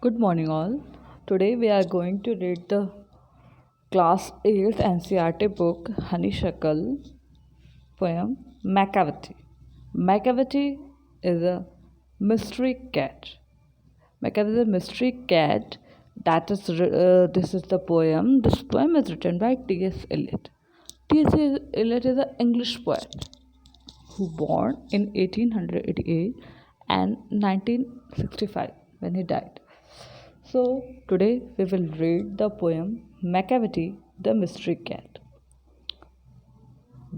Good morning, all. Today we are going to read the class 8th NCERT book Honeysuckle poem Macavity. Macavity is a mystery cat. Macavity is a mystery cat. This is the poem. This poem is written by T.S. Eliot. T.S. Eliot is an English poet who born in 1888 and 1965 when he died. So, today we will read the poem Macavity the Mystery Cat.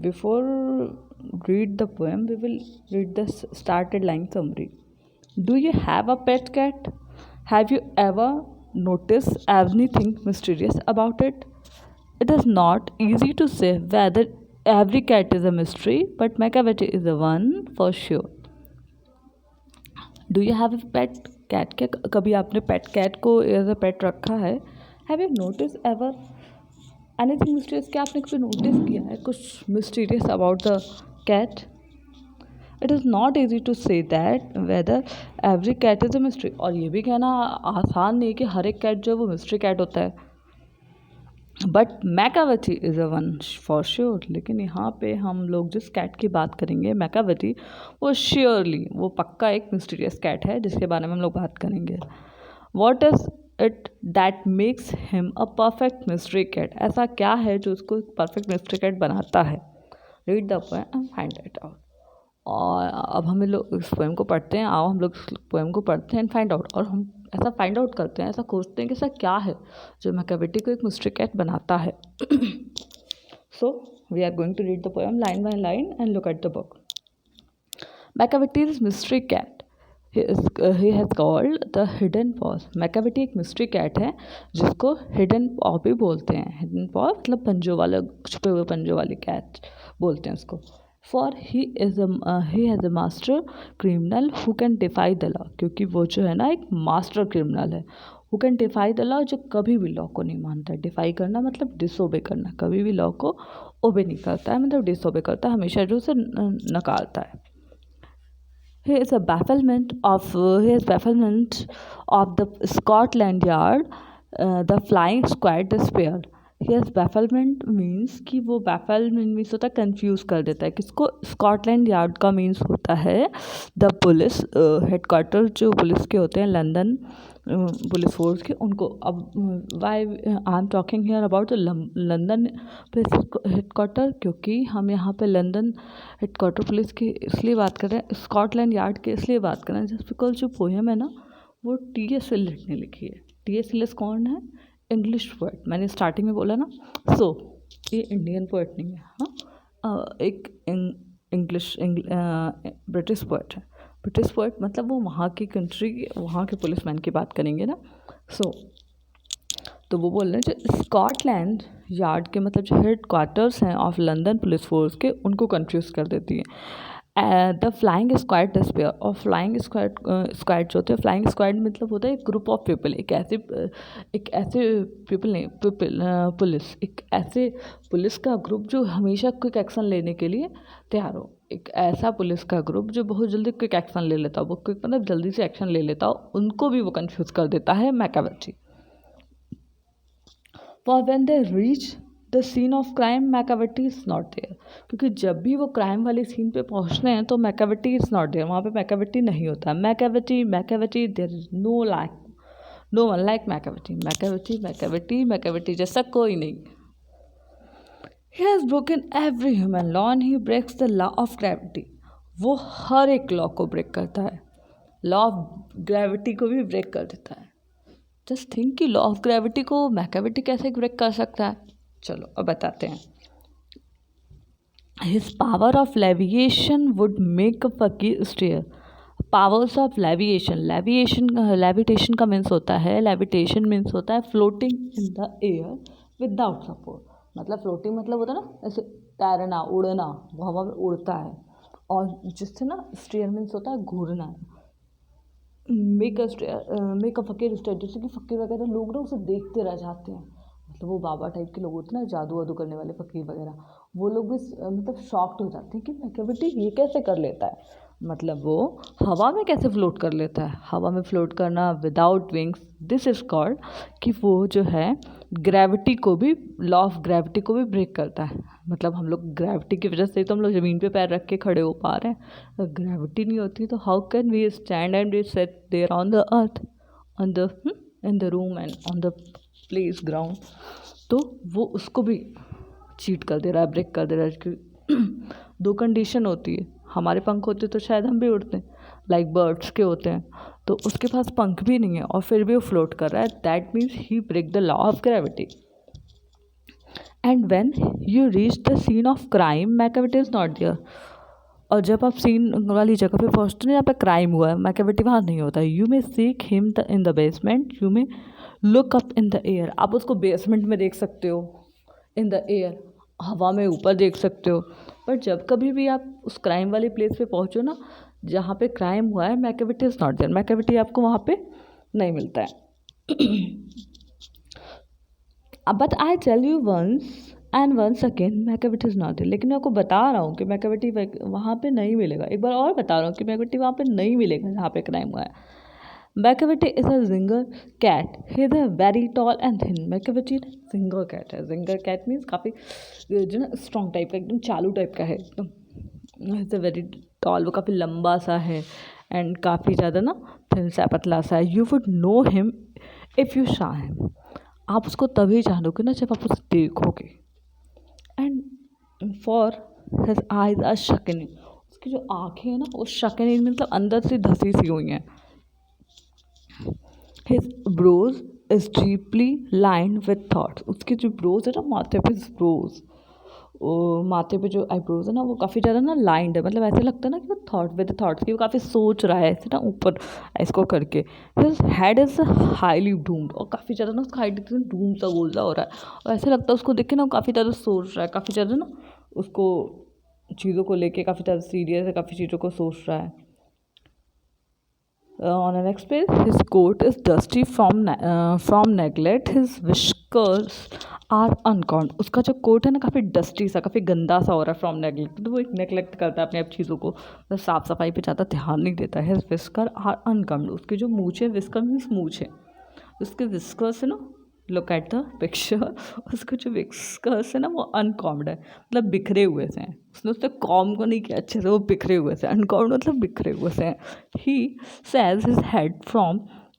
Before read the poem, we will read the started line summary. Do you have a pet cat? Have you ever noticed anything mysterious about it? It is not easy to say whether every cat is a mystery, but Macavity is the one for sure. Do you have a pet cat? क्या कभी आपने पेट cat को as a pet रखा है? Have you notice ever anything mysterious? क्या आपने कभी notice किया है कुछ mysterious about the cat? It is not easy to say that whether every cat is a mystery. और ये भी कहना आसान नहीं है कि हर एक कैट जो है वो मिस्ट्री कैट होता है. But Macavity is a one for sure. लेकिन यहाँ पे हम लोग जिस कैट की बात करेंगे मैकावती, वो श्योरली वो पक्का एक मिस्टीरियस कैट है जिसके बारे में हम लोग बात करेंगे. What is it that makes him a perfect mystery cat? ऐसा क्या है जो उसको एक परफेक्ट मिस्ट्री कैट बनाता है? Read the poem and find it out. और अब हम लोग इस पोएम को पढ़ते हैं. आओ हम लोग इस पोएम को पढ़ते हैं एंड फाइंड आउट. और हम ऐसा फाइंड आउट करते हैं, ऐसा खोजते हैं कि ऐसा क्या है जो मैकाविटी को एक मिस्ट्री कैट बनाता है. So we are going to read the poem line by line and look at the book. Macavity's mystery cat he has called the hidden paw. Macavity एक मिस्ट्री कैट है जिसको hidden पॉ भी बोलते हैं. Hidden पॉ मतलब पंजों वाला, छुपे हुए पंजों वाली कैट बोलते हैं उसको. For he has a master criminal who can defy the law. क्योंकि वो जो है ना एक मास्टर क्रिमिनल है. Who can defy the law, जो कभी भी लॉ को नहीं मानता. डिफाई करना मतलब डिसोबे करना. कभी भी लॉ को ओबे नहीं करता है, मतलब डिसोबे करता है, हमेशा जो उसे नकारता है. He is bafflement of the Scotland Yard, the Flying Squad despair. His bafflement means कि वो bafflement means होता है कंफ्यूज कर देता है. किसको? स्कॉटलैंड यार्ड का मीन्स होता है द पुलिस हेडक्वार्टर जो पुलिस के होते हैं लंदन पुलिस फोर्स के, उनको. अब why I am talking here about the London police headquarter, क्योंकि हम यहाँ पे लंदन हेडक्वार्टर पुलिस की इसलिए बात कर रहे हैं, स्कॉटलैंड यार्ड की इसलिए बात कर रहे हैं जस्ट बिकॉज जो पोएम है ना वो T.S. Eliot ने लिखी है. T.S. Eliot कौन है? English poet. मैंने स्टार्टिंग में बोला ना. सो ये इंडियन पोएट नहीं है. हाँ, एक इंग्लिश ब्रिटिश पोएट है. ब्रिटिश पोएट मतलब वो वहाँ की कंट्री, वहाँ के पुलिसमैन की बात करेंगे ना. सो तो वो बोल रहे हैं जो स्कॉटलैंड यार्ड के मतलब जो हेड क्वार्टर्स हैं ऑफ लंदन पुलिस फोर्स के, उनको कंफ्यूज कर देती है. The flying squad despair. और फ्लाइंग स्क्वाड जो होते हैं, फ्लाइंग स्क्वाड मतलब होता है एक ग्रुप ऑफ पीपल. एक ऐसे पीपल नहीं, पुलिस, एक ऐसे पुलिस का ग्रुप जो हमेशा क्विक एक्शन लेने के लिए तैयार हो. एक ऐसा पुलिस का ग्रुप जो बहुत जल्दी क्विक एक्शन ले लेता हो. वो क्विक मतलब जल्दी से एक्शन ले लेता हो. उनको भी वो कंफ्यूज कर देता है Macavity. For when they reach the scene of crime Macavity is not there. क्योंकि जब भी वो क्राइम वाले सीन पे पहुंचते हैं तो मैकाविटी इज़ नॉट देयर. वहाँ पे मैकाविटी नहीं होता. Macavity there is no one like Macavity जैसा कोई नहीं. He has broken every human law and he breaks the law of gravity. वो हर एक लॉ को ब्रेक करता है. लॉ ऑफ ग्रेविटी को भी ब्रेक कर देता है. जस्ट थिंक कि लॉ ऑफ ग्रेविटी को मैकाविटी कैसे ब्रेक कर सकता है. चलो अब बताते हैं. His power of levitation would make a fakir stare. Powers of levitation का मीन्स होता है, लेविटेशन मीन्स होता है floating in the air without support. मतलब फ्लोटिंग मतलब होता है ना ऐसे तैरना, उड़ना, वो हवा में उड़ता है. और जिससे ना स्टेयर मीन्स होता है घूरना. मेक अ फकीर स्टेयर, जैसे कि फकीर वगैरह लोग ना उसे देखते रह जाते हैं. मतलब वो बाबा टाइप के लोग होते हैं ना, जादू वादू करने वाले फकीर वगैरह, वो लोग भी मतलब शॉक्ड हो जाते हैं कि मैकाविटी ये कैसे कर लेता है. मतलब वो हवा में कैसे फ्लोट कर लेता है, हवा में फ्लोट करना without wings, this is called कि वो जो है ग्रेविटी को भी, लॉ ऑफ ग्रेविटी को भी ब्रेक करता है। मतलब हम लोग ग्रेविटी की वजह से तो हम लोग ज़मीन पे पैर रख के खड़े हो पा रहे हैं, अगर ग्रेविटी नहीं होती तो how can we stand and we set there on the earth, on the in the room and on the place ground. तो वो उसको भी चीट कर दे रहा है, ब्रेक कर दे रहा है कि दो कंडीशन होती है, हमारे पंख होते तो शायद हम भी उड़ते, लाइक बर्ड्स के होते हैं, तो उसके पास पंख भी नहीं है और फिर भी वो फ्लोट कर रहा है, that means he break the law of gravity. And when you reach the scene of crime, Macavity is not there. और जब आप सीन वाली जगह पे पहुँचते हैं जहाँ पे क्राइम हुआ है, मैकेविटी वहाँ नहीं होता है। You may seek him in the basement, you may look up in the air, आप उसको बेसमेंट में देख सकते हो, इन द एयर हवा में ऊपर देख सकते हो। पर जब कभी भी आप उस क्राइम वाली प्लेस पे पहुँचो ना जहाँ पे क्राइम हुआ है, Macavity is not there, Macavity आपको वहाँ पे नहीं मिलता है। But I tell you once and once again, Macavity is not there. लेकिन मैं आपको बता रहा हूँ कि मैकेविटी वहाँ पे नहीं मिलेगा, एक बार और बता रहा हूँ कि मैकेविटी वहाँ पे नहीं मिलेगा जहाँ पे क्राइम हुआ है। Macavity is a ginger cat, he is a very tall and thin. Macavity ginger cat है, जिंगर कैट मीन्स काफ़ी जो ना स्ट्रॉन्ग टाइप का, एकदम चालू टाइप का है, एकदम इज़ अ वेरी टॉल, वो काफ़ी लंबा सा है एंड काफ़ी ज़्यादा ना थिन सा, पतला सा है। You would know him if you saw him, आप उसको तभी जानोगे ना जब आप उसे देखोगे। And for his eyes are sunken, उसकी जो आँखें हैं ना वो शकिनी मतलब अंदर से धसी सी हुई हैं। His brows is deeply lined with thoughts, उसके जो ब्रोज है ना माथे पे ब्रोज, माथे पे जो आईब्रोज है ना वो काफ़ी ज़्यादा ना लाइंड है, मतलब ऐसे लगता है ना कि वो थॉट विद थॉट्स की वो काफ़ी सोच रहा है ऐसे ना ऊपर इसको करके। His head is highly doomed, और काफ़ी ज़्यादा ना उसका हाइट डूम सा गोला हो रहा है और ऐसा लगता है उसको देख के ना वो काफ़ी ज़्यादा सोच रहा है, काफ़ी ज़्यादा ना उसको चीज़ों को लेके काफ़ी ज़्यादा सीरियस है, काफ़ी चीज़ों को सोच रहा है। On the next page, his coat is dusty from neglect. His whiskers are uncombed. उसका जो कोट है ना काफ़ी डस्टी सा, काफ़ी गंदा सा हो रहा है फ्रॉम नेगलेक्ट, तो वो एक नेगलेक्ट करता है अपने आप चीज़ों को, तो साफ़ सफाई पे ज़्यादा ध्यान नहीं देता है। His whisker are uncombed, उसके जो मूछ है, whisker मीन्स मूछ है, उसके whiskers है ना, लुक एट द पिक्चर, उसका जो whiskers है ना वो अनकॉम्ड है, मतलब बिखरे हुए से हैं, उसने उससे कॉम को नहीं किया अच्छे से, वो बिखरे हुए से, अनकॉम्ड मतलब बिखरे हुए से हैं। He sways his head from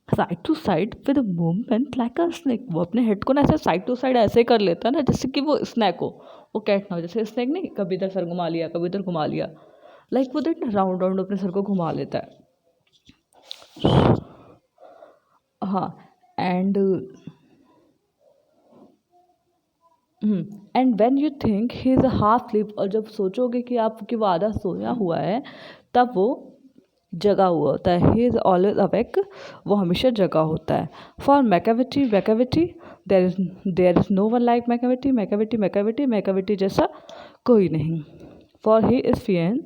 side to side with movement like a snake, वो अपने हेड को ना ऐसे साइड टू साइड ऐसे कर लेता है ना जैसे कि वो स्नैक हो, वो कैट ना हो, जैसे स्नैक नहीं कभी इधर सर घुमा लिया कभी इधर घुमा लिया, लाइक वो देख ना राउंड राउंड अपने सर को घुमा लेता है। हाँ and and when you think he is a half sleep, और जब सोचोगे कि आपकी वो आधा सोया हुआ है तब वो जगा हुआ होता है। ही इज़ ऑलवेज अवेक, वो हमेशा जगा होता है। For Macavity there is no one like Macavity, Macavity Macavity Macavity जैसा कोई नहीं। For he is fiend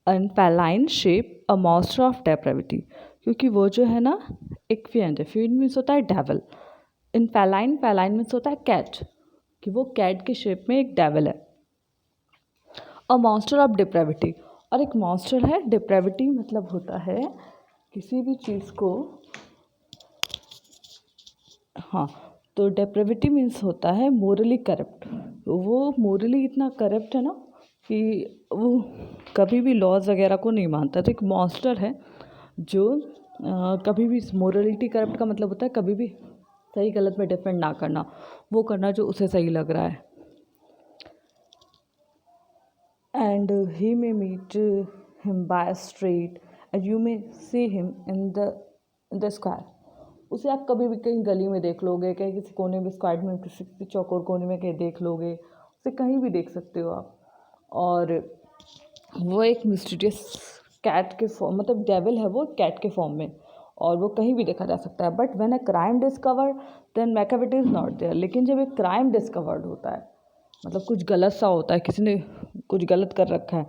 and feline shape a monster of depravity, क्योंकि वो जो है ना एक फियन है, फियन मीन्स होता है डेवल, इन पैलाइन, पैलाइन मीन्स होता है कैट, कि वो कैट के शेप में एक डेविल है। अ मॉन्स्टर ऑफ डिप्रेविटी, और एक मॉन्स्टर है, डिप्रेविटी मतलब होता है किसी भी चीज़ को, हाँ तो डिप्रेविटी मीन्स होता है मोरली करप्ट, वो मोरली इतना करप्ट है ना कि वो कभी भी लॉज वगैरह को नहीं मानता, तो एक मॉन्स्टर है जो कभी भी, मोरलिटी करप्ट का मतलब होता है कभी भी सही गलत में डिपेंड ना करना, वो करना जो उसे सही लग रहा है। And he may meet him by street and you may see him in the square, उसे आप कभी भी कहीं गली में देख लोगे, कहीं किसी कोने में स्क्वायर में, किसी चौकोर कोने में कहीं देख लोगे, उसे कहीं भी देख सकते हो आप। और वो एक मिस्टीरियस कैट के फॉर्म, मतलब डेविल है वो कैट के फॉर्म में, और वो कहीं भी देखा जा सकता है। But when a crime discovered then Macavity is not there, लेकिन जब एक क्राइम डिस्कवर्ड होता है, मतलब कुछ गलत सा होता है, किसी ने कुछ गलत कर रखा है,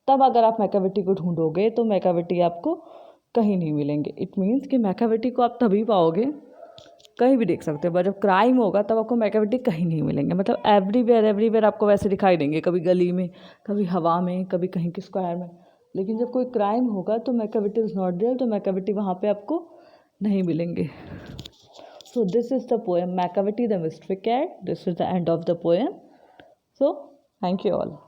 तब अगर आप मैकेविटी को ढूंढोगे तो मैकेविटी आपको कहीं नहीं मिलेंगे। इट मीन्स कि मैकेविटी को आप तभी पाओगे, कहीं भी देख सकते हो, पर जब क्राइम होगा तब आपको मैकेविटी कहीं नहीं मिलेंगे, मतलब एवरीवेयर एवरीवेयर आपको वैसे दिखाई देंगे, कभी गली में, कभी हवा में, कभी कहीं के स्क्वायर में, लेकिन जब कोई क्राइम होगा तो मैकाविटी इज़ नॉट देयर, तो मैकाविटी वहाँ पे आपको नहीं मिलेंगे. So this is the poem Macavity the Mystery Cat. This is the end of the poem. So thank you all.